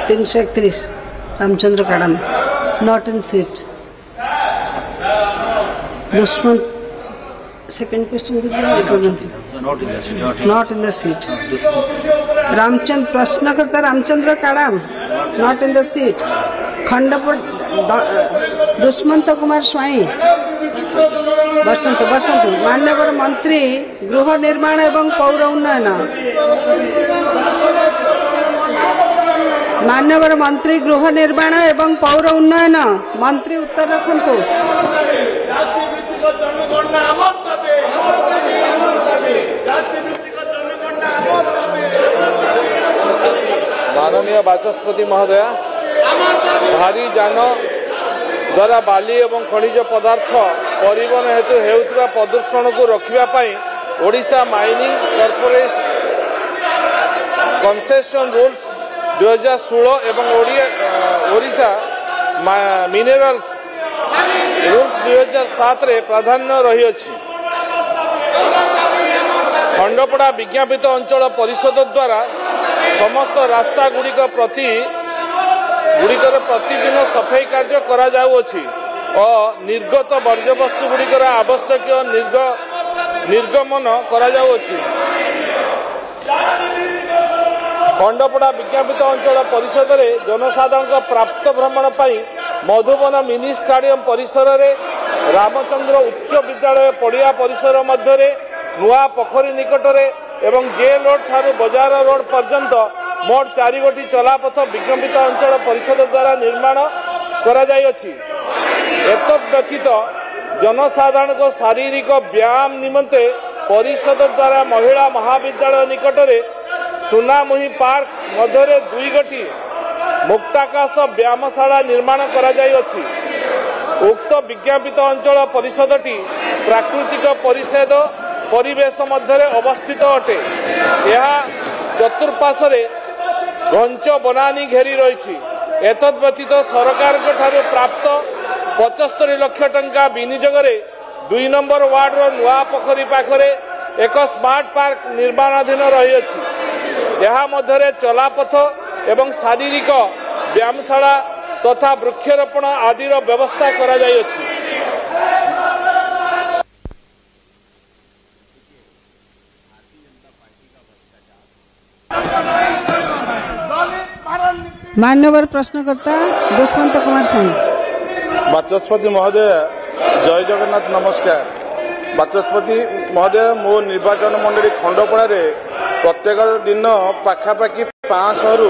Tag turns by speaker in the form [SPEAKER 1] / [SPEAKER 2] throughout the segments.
[SPEAKER 1] 331 Ramchandra काड़म not in seat. Dushman, second question not in the seat. Ramchandra प्रश्नकर्ता Ramchandra काड़म not in the seat. खंडपट Dushmant Kumar स्वाई बसंत बसंत मान्यवर मंत्री गृह निर्माण एवं पौर उन्नयन मान्यवर मंत्री गृह निर्माण एवं पौर उन्नयन मंत्री उत्तर रखंतु।
[SPEAKER 2] माननीय बाचस्पति महोदय, भारी जान द्वारा बाली एवं खनिज पदार्थ परिवहन हेतु हेउଥିବା प्रदूषण को रोकने Odisha mining corporation concession rules 2016 एवं ओडिशा मिनरल्स रूल्स 2007 रे प्राधान्य रही अछि। खंडपड़ा विज्ञापित अंचल परिषद द्वारा समस्त रास्ता गुड़िकर प्रतिदिन सफाई कार्य करा जाउछि और निर्गत वर्ज्यवस्तु गुड़िकर आवश्यक निर्गमन करा जाउछि। खंडपड़ा विज्ञापित अंचल परिषद रे जनसाधारण प्राप्त भ्रमण पाई मधुबन मिनी स्टाडियम परिसर रे रामचंद्र उच्च विद्यालय पड़िया परिसर मध्य नुआ पोखरी निकटरे एवं जे रोड ठारू बजार रोड पर्यंत मोट 4 गोटी चलापथ विज्ञापित अंचल परिषद द्वारा निर्माण करा जायछि। एतद् व्यतीत जनसाधारण को शारीरिक व्यायाम निमंते परिषद द्वारा महिला महाविद्यालय निकटरे सुनामुही पार्क मध्य 2 गोटी मुक्ताकाश व्यायामशाला निर्माण करा जायछि। उक्त विज्ञापित अंचल परिषदटी प्राकृतिक परिवेश मध्य अवस्थित अटे। यह चतुर्पार्श्वे घंच बनानी घेरी रही। एतद् व्यतीत सरकार प्राप्त 75 लाख टंका विनियोग 2 नंबर वार्ड नुआ पोखरी पाखरे एक स्मार्ट पार्क निर्माणाधीन रही अछि। यह मध्य चलापथ एवं शारीरिक व्यायामशाला तथा वृक्षरोपण आदि व्यवस्था करा जायछि।
[SPEAKER 1] मान्यवर प्रश्नकर्ता दुष्मंत कुमार स्वामी।
[SPEAKER 3] बाचस्पति महोदय जय जगन्नाथ नमस्कार। बाचस्पति महोदय मो निर्वाचन मंडली खंडपड़ा रे प्रत्येक दिन पाखापाखि 500 रु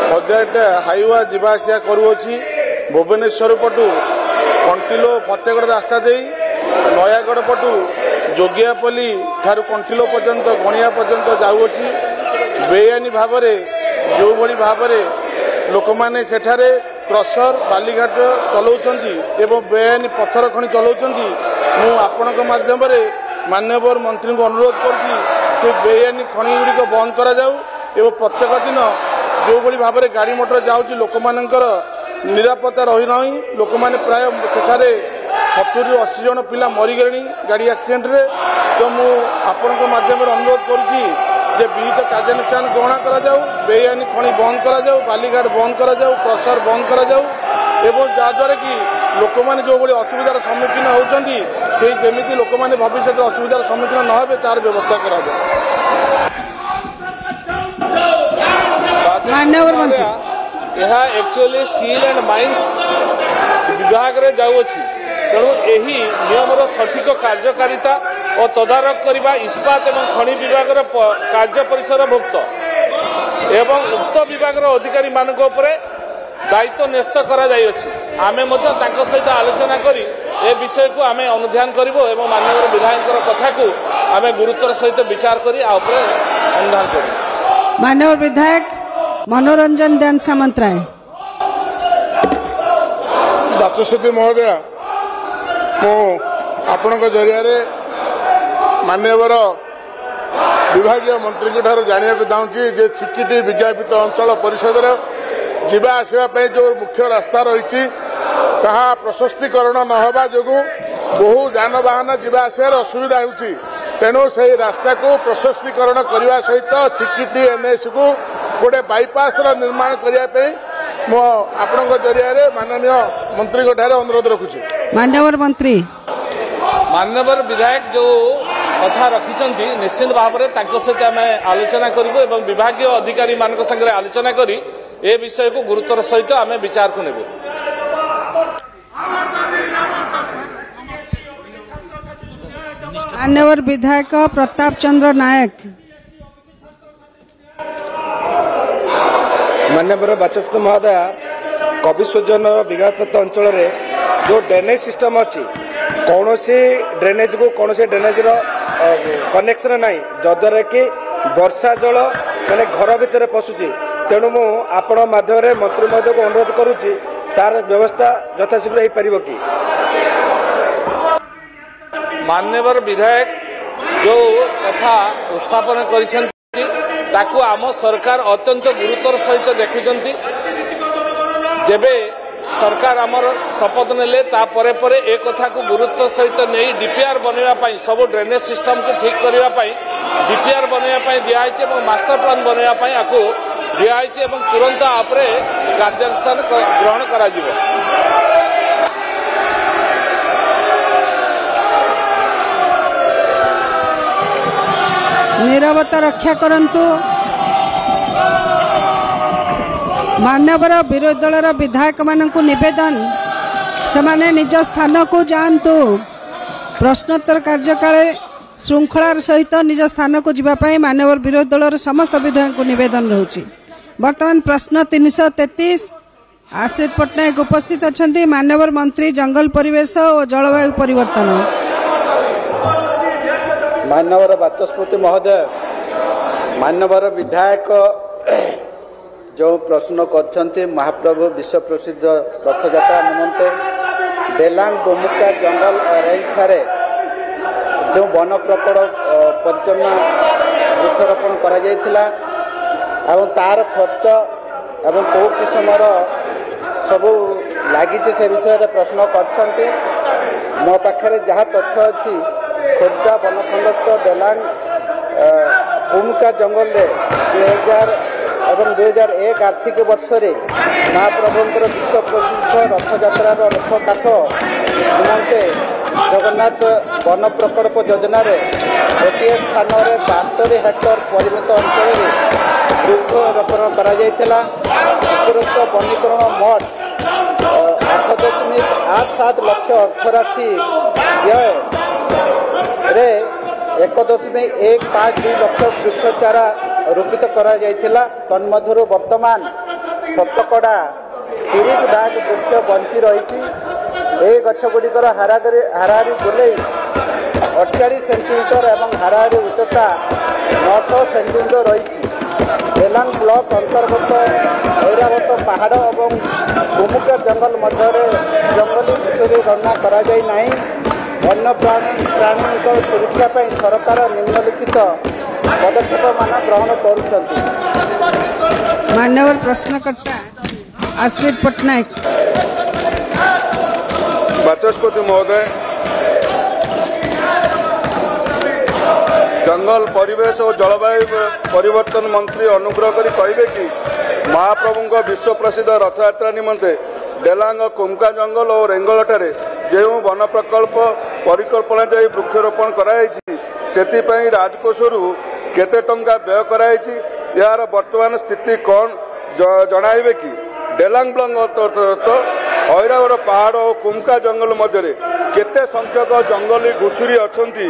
[SPEAKER 3] 1000 हाईवा जीवा आसिया करुअछि। भुवनेश्वर पटु कंटिलो फतेगड़ रास्ता दे नयागढ़ पटु जोगियापल्ली ठारू कंटिलो पर्यंत गणिया पर्यंत जाउछि। बेआईनी भाव जो भली भाव लोक मैंने सेठारे क्रसर बालीघाट चलाउछंती एवं बेआईनी पत्थर खनि चलाउछंती। मु आपनक माध्यम रे माननीय मंत्री को अनुरोध करूँ से बेआईनी खनि गुड़िक बंद करा जाऊ एवं प्रत्येक दिन जो भली भाव गाड़ी मोटर जाऊँगी लोक मानकर निरापत्ता रही ना। लोक मैंने प्राय सेठारे 70 ରୁ 80 जन पिला मरीगले गाड़ी एक्सीडेंट रे। तो मु आपनक माध्यम रे अनुरोध करूँ जे विहित कार्यानुष्ठान ग्रहण करा जाऊ, बेआईनी खनि बंद करा जाऊ, बालीघाट बंद करा जाऊ, क्रसर बंद करा जाऊ एवं जहाद्वारा कि लोक मैंने जो भाई असुविधार सम्मुखीन होती से जमी लोक मैंने भविष्य असुविधार सम्मुखीन न हे तार व्यवस्था करा जाए।
[SPEAKER 2] यह एक्चुअली स्टील एंड माइंस विभाग रे जाउछि। तेणु यही नियमर सठिक कार्यकारिता और तदारक करने इस्पात एवं खनि विभाग कार्य परिसर भुक्त एवं उक्त विभाग अधिकारी मान दायित्व न्यस्त करा जायछि। आमे मध्य तांको सहित आलोचना करी ए विषय को आमे अनुध्यान करिवो एवं माननीय विधायक कथा को आमे गुरुत्वर सहित विचार करी आ ऊपर अनुध्यान करी।
[SPEAKER 1] माननीय विधायक मनोरंजन दान सामंतराय।
[SPEAKER 3] बाचस्पति महोदय मु आपनक जरिया मान्यवर विभाग मंत्री जाना चाहूँगी जे चिकिटी विज्ञापित अंचल परिषद जीवा आसवा जो मुख्य रास्ता रही प्रशस्तीकरण नहबा जो बहु जानवाहन जीवा आसबार असुविधा होती। तेणु से रास्ता को प्रशस्तीकरण करने सहित चिकिटी एनएस को गोटे बाईपास निर्माण करने मो आपण जरिया माननीय मंत्री अनुरोध रखुची।
[SPEAKER 1] मान्यवर मंत्री
[SPEAKER 2] मान्यवर विधायक जो कथा रखिंट निश्चित भाव में सहित आम आलोचना करूँ विभाग अधिकारी मान संगे आलोचना करी ए विषय को गुरुत्वर सहित आम विचार को नेबू।
[SPEAKER 1] मान्यवर विधायक प्रताप चंद्र नायक।
[SPEAKER 4] मान्यवर बाचस्पति महोदय कवि सूजन विज्ञापित अंचल जो ड्रेनेज सिस्टम अच्छी कौन सी ड्रेनेज को कौन से ड्रेनेज कनेक्शन ना जद्वारा कि वर्षा जल मैंने घर भितर पशुची तेणु मु आपण माध्यम मंत्री महोदय को अनुरोध करुच्ची तार व्यवस्था यथाशीघ्र हो पार कि
[SPEAKER 2] मान्यवर विधायक जो कथा उपस्थापन कर आम सरकार अत्यंत गुरुत्वर सहित देखुंट जेबे सरकार आमर शपथ नेले तापर ए कथा को गुरुत्व सहित नहीं डीपीआर बनवाई सब ड्रेनेज सिस्टम को ठीक करने डीपीआर बनवाई दिखाई मास्टर प्लान बनवाई आपको दिखाई तुरंत आपरे कार्यानुष्ठान ग्रहण करा
[SPEAKER 1] नीरवता रक्षा करंतु। मान्यवर विरोधी दलर विधायक मानकु निवेदन से निज स्थान को जातु प्रश्नोत्तर कार्यकाल श्रृंखलार सहित निज स्थान को जीवाई मान्यवर विरोधी दलर समस्त विधायक को निवेदन रोचे। वर्तमान प्रश्न 333 आश्रित पट्टनायक उपस्थित अच्छा मान्यवर मंत्री जंगल परिवेश और जलवायु परिवर्तन।
[SPEAKER 4] मान्यवर बाचस्पति महोदय मान्यवर विधायक जो प्रश्न करछन्ते महाप्रभु विश्व प्रसिद्ध रथ यात्रा निमंते डेलांग डोमुका जंगल रेंज ठारे जो वन प्रकड़ परिचलना वृक्षरोपण करा जायथिला एवं तार खर्च एवं कौ किसमर सबू लगी से विषय प्रश्न करछन्ते मो पाखरे जहाँ तथ्य अच्छी खोर्धा वनखंडस्थ डेलांग डोमुका जंगल 2001 आर्थिक वर्ष महाप्रभुंर विश्व प्रसिद्ध रथ यात्रार रथ काठ निमंते जगन्नाथ वन प्रकल्प योजना गोटे स्थान 72 हेक्टर परिमित अंचल वृक्षरोपण कर वनीकरण मोट 8.87 लक्ष अर्थराशि व्यय 1.152 लक्ष वृक्ष चारा रोपित करा जायथिला। तन्मध्यरु वर्तमान शतकड़ा 30 भाग वृक्ष बंची रही गछगुड़िकर हाराहारी गोले 48 सेंटीमीटर एवं हाराहारी उच्चता 900 सेंटीमीटर रही। डेलांग ब्लॉक अंतर्गत ऐरावत पहाड़ और डोमुका जंगल मध्य जंगली घुषुरी गणना करा जाय नाही। वन्य प्राणी सुरक्षा पर सरकार निम्नलिखित पदक्षेप मान ग्रहण कर।
[SPEAKER 1] मान्यवर प्रश्नकर्ता आश्रित पट्टनायक।
[SPEAKER 5] बाचस्पति महोदय जंगल परिवेश और जलवायु परिवर्तन मंत्री अनुग्रह करी कहिबे कि महाप्रभु विश्व प्रसिद्ध रथ यात्रा निमंते डेलांग कुमका जंगल और रेंगलठारे जो वन प्रकल्प परिकल्पना जाई वृक्षरोपण कराई सेतिपई राजकोषरू केते टंका व्यय कराई यार वर्तमान स्थिति कौन जणाइबे कि डेलांग ब्लॉक ऐरावत पहाड़ और कुमका जंगल मध्य केते संख्यक जंगली घुषुरी अछंती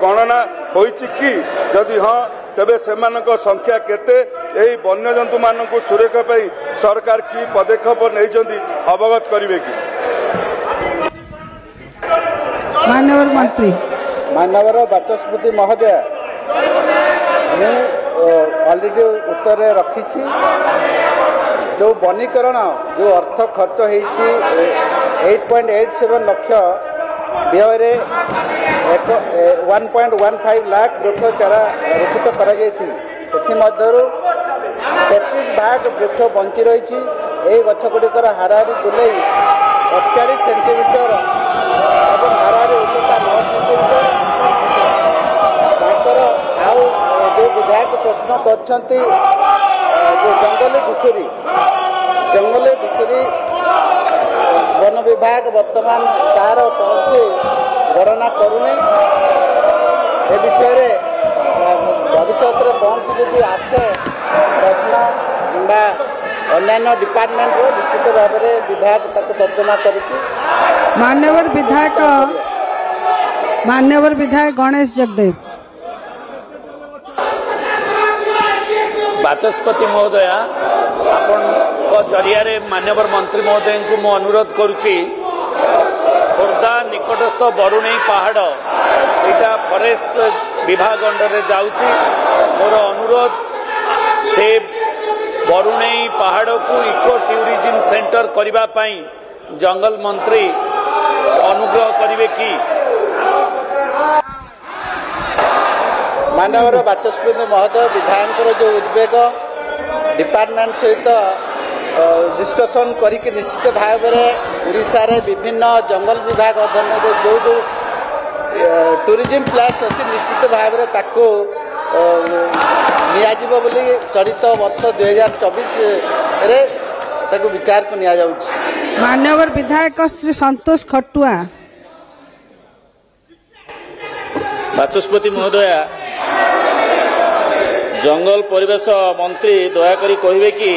[SPEAKER 5] गणना होइछि कि यदि हाँ तेबे सेमानक संख्या केते एही वन्यजंतु मानक सुरक्षा पई सरकार की पदक्षेप नैछंती अवगत करिवे कि।
[SPEAKER 1] मान्यवर मंत्री
[SPEAKER 4] मान्यवर बाचस्पति महोदय मैं ऑलरेडी उत्तर रखी जो वनीकरण जो अर्थ खर्च हो 8.87 लक्ष व्यय 1.15 लाख वृक्ष चारा रोपित कर 33 भाग वृक्ष बंची रही। गछगुड़िकर हाराहारी गोले 48 सेंटीमीटर और हाराहारी उच्चता 9 सेंटीमीटर। आउ जो विधायक प्रश्न कर जंगली घुषुरी ବାସୁରୀ वन विभाग बर्तमान तार कौन गणना करूनी ए विषय भविष्य कौन सी आसे प्रश्न कि अन्य डिपार्टमेंट निश्चित भाव में विभाग तर्जमा करके
[SPEAKER 1] मान्यवर विधायक गणेश जगदेव।
[SPEAKER 6] बाचस्पति महोदय आपण जरिया मान्यवर मंत्री महोदय को मु अनुरोध करुच्ची खोर्धा निकटस्थ बरुणई पहाड़ सेटा फरेस्ट विभाग अंडर जाउची मोर अनुरोध से बरुणई पहाड़ को इको टूरिज्म सेंटर करबा पई जंगल मंत्री अनुग्रह करिवे कि।
[SPEAKER 4] मानवर बाचस्पति महोदय विधायक जो उद्वेग डिपार्टमेंट सहित डिस्कसन करिक निश्चित भाव में उड़ीसा रे विभिन्न जंगल विभाग अधीन जो जो टूरिज्म प्लेस अच्छी निश्चित भाव में ताको नियाजिबो बोली चलित वर्ष 2024 रे ताको विचार को निया जाउछि।
[SPEAKER 1] मान्यवर विधायक श्री संतोष खटुआ।
[SPEAKER 6] बाचस्पति महोदय जंगल परिवेश मंत्री दयाकरी कहिबे कि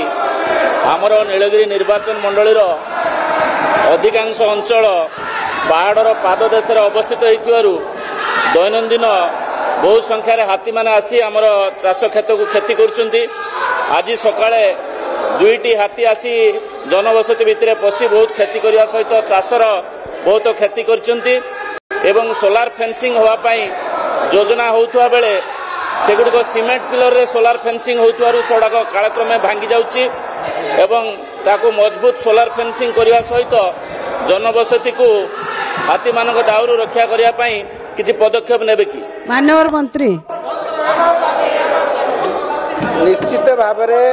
[SPEAKER 6] आमर नीलगिरी निर्वाचन मंडलीर अधिकांश अंचल पहाड़र पाददेश अवस्थित होइथिबारु दैनंदिन बहु संख्यार हाथी माने आसी आमर चाष खेत को क्षति करुछंती। आज सकाळे दुईटी हाथी आसी जनबसति भितर पशि बहुत क्षति करने सहित चाषर बहुत क्षति करछंती एवं सोलार फेंसिंग होवा पाई योजना होउथुवा बेले सेगुड़िक सीमेंट पिलर रे सोलार फेंसिंग होउथुवारु सड़क कालक्रमे भांगी जाउची एवं ताको मजबूत सोलार फेंसिंग करने सहित जनबसति को हाथी मानक दाउरु रक्षा करने पाई किछि पदक्षेप नेबे कि।
[SPEAKER 1] माननीय मंत्री
[SPEAKER 4] निश्चित भाव में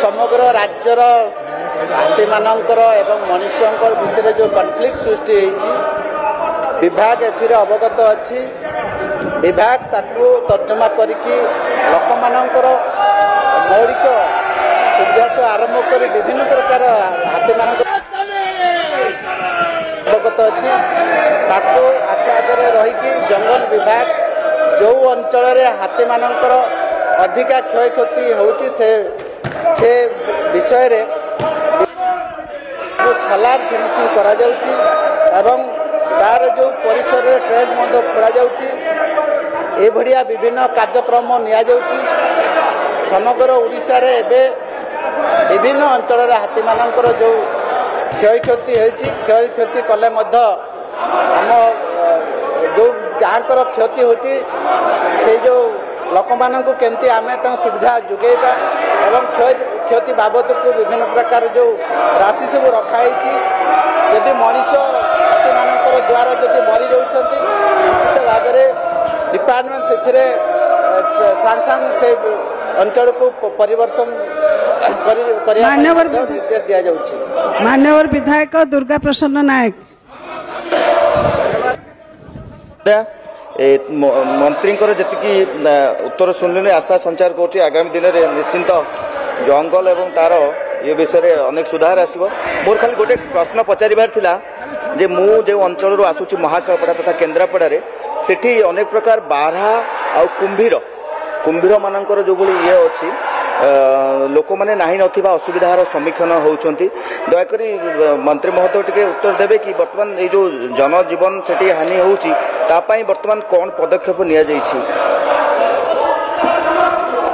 [SPEAKER 4] समग्र राज्यर हाथी मानकर एवं मनुष्य भितर जो कन्फ्लिक्ट सृष्टि होती विभाग एथिर अवगत अच्छी विभाग ताकू तर्जमा करिकी लोक मानकर मौलिक सुविधा आरंभ कर विभिन्न प्रकार हाथी मान अवगत अच्छी ताकू आगे रहीकि जंगल विभाग जो अंचल हाथी मानकर अधिका क्षय क्षति होची से विषय रे सोलार फिनिशिंग करा जाउची एवं तार जो परिसर रे ट्रेन मध्य खोला जाउची ए भड़िया विभिन्न कार्यक्रम निया जाउची। समग्र ओडिशा रे एबे विभिन्न अंचल रे हाथी मानकर जो क्षय क्षति होची क्षय क्षति कले मध्य आम जो जहाँकर क्षति होची से जो लोक मानक केमती आमे ता सुविधा जुगेबा एवं क्षति बाबद को विभिन्न प्रकार जो राशि सब रखाई यदि मनीष हाथी मानकर द्वारा जदि मरी जाउछंती निश्चित भाव में डिपार्टमेंट से सांग से अंचल को परिवर्तन निर्देश दिया जाउछि।
[SPEAKER 1] मान्यवर विधायक दुर्गा प्रसन्न नायक।
[SPEAKER 7] मंत्री जी उत्तर शुणिले आशा संचार कर आगामी दिन में निश्चिंत जंगल एवं तार ये विषय अनेक सुधार आसो। मोर खाली गोटे प्रश्न पचार थिला जे मु जो अंचल आसूची महाकालपड़ा तथा केन्द्रापड़ा सेठी अनेक प्रकार बारहा आ कुंभीर मानकर जो ये अच्छी लोक मैंने नाही नथिबा असुविधार सम्मुखीन होउछंती। दयाकरी मंत्री महोदय टिके उत्तर देबे कि वर्तमान ये जो जनजीवन सेठी हानि होउची तापाई वर्तमान कौन पदक्षेप निया जाइछि।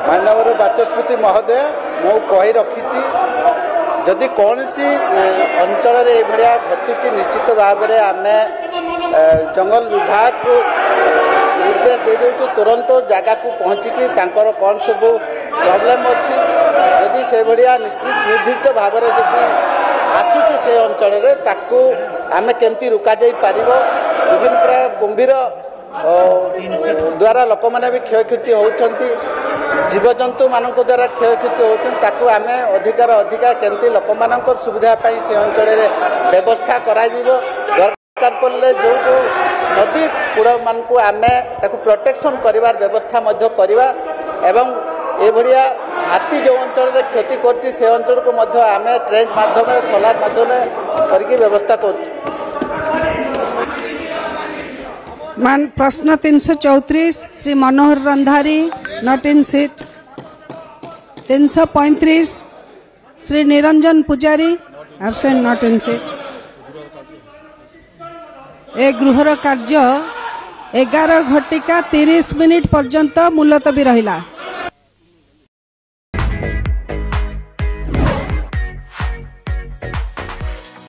[SPEAKER 4] माननीय बाचस्पति महोदय मु कहि रखिछि जदि कौन सी अंचल रे भड़िया घटुची निश्चित भाव में आमे जंगल विभाग को निर्देश दे देउछु तुरंत जगह को पहुँचिकी तांकर कौन सब प्रॉब्लम अच्छी यदि से भड़िया निर्दिष्ट भाव में जदि आसुची से अंचल रे ताकू आमे केमती रुका जाई पारिबो। विभिन्न प्रकार कुंभीर द्वारा लोक माने भी क्षय क्षति होउछंती जीवजंतु मानक द्वारा क्षय क्षति होउछन ताकू आमे अधिकार अधिका केमती लोक मानकर सुविधा पाई से अंचल रे व्यवस्था करा जीवो। दरकार पड़ले जो जो नदी कूड़ मान को आमे ताकू प्रोटेक्शन करिवार व्यवस्था मध्य करिवा एवं ए भड़िया हाथी जो अंचल क्षति कर से अंचल को आम ट्रेन माध्यम सोलार माध्यम करके व्यवस्था कर।
[SPEAKER 1] प्रश्न 334 Shri Manohar Randhari not in seat. 335 Shri Niranjan Pujari absent not in seat. ए गृहर कार्य 11:30 पर्यंत मुलतवी रहिला।